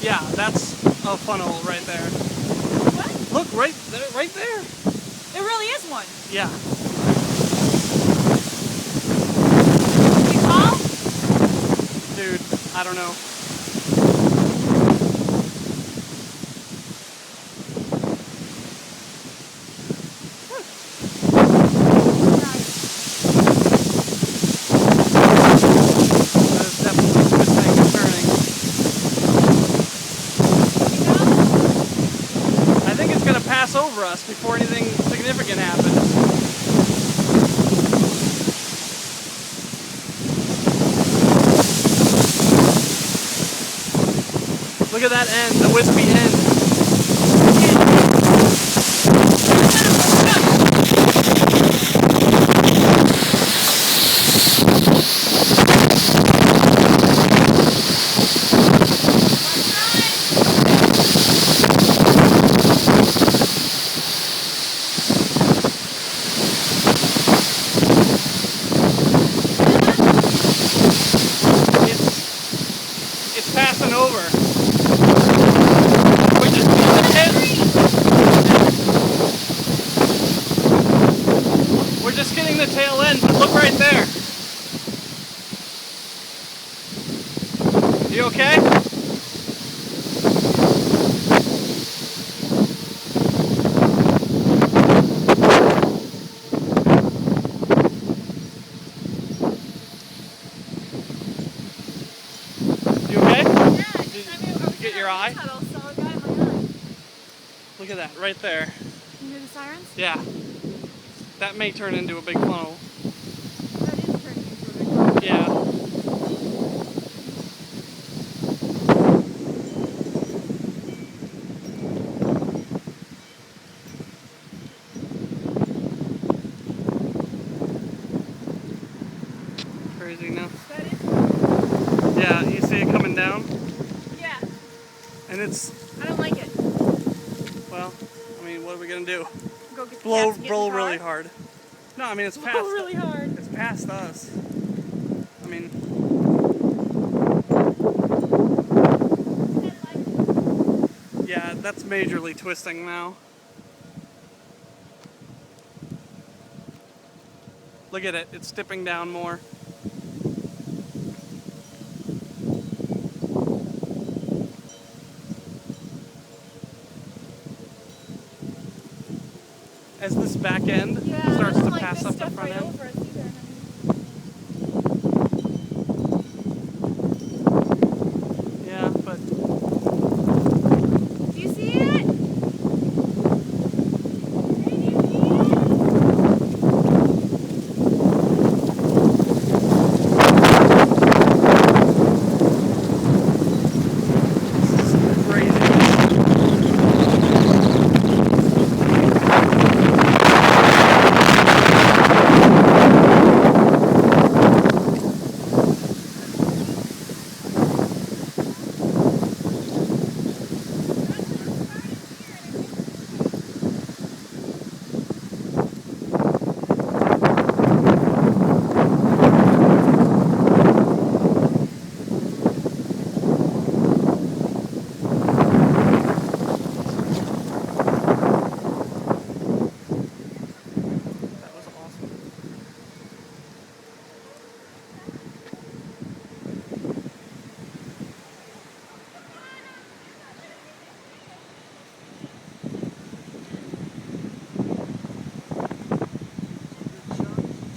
Yeah, that's a funnel right there. What? Look, right there, right there. There really is one. Yeah. You call? Dude, I don't know. That is definitely twisting and turning. I think it's gonna pass over us before anything significant happens. Look at that end, the wispy end. It's passing over. We're just getting the tail. We're just getting the tail end, but look right there. You okay? You okay? Did you get your eye? Look at that, right there. You hear the sirens? Yeah. That may turn into a big funnel. That is turning into a big funnel. Yeah. Crazy, no? That is. Yeah, you see it coming down? Yeah. And it's, I don't like it. well, I mean, what are we gonna do? Go get the Blow, cats and get in blow the car? really hard. No, I mean, it's past. Blow really hard. It's past us. I mean, yeah, that's majorly twisting now. Look at it, it's dipping down more. As this back end starts to pass up the front end. Over us either.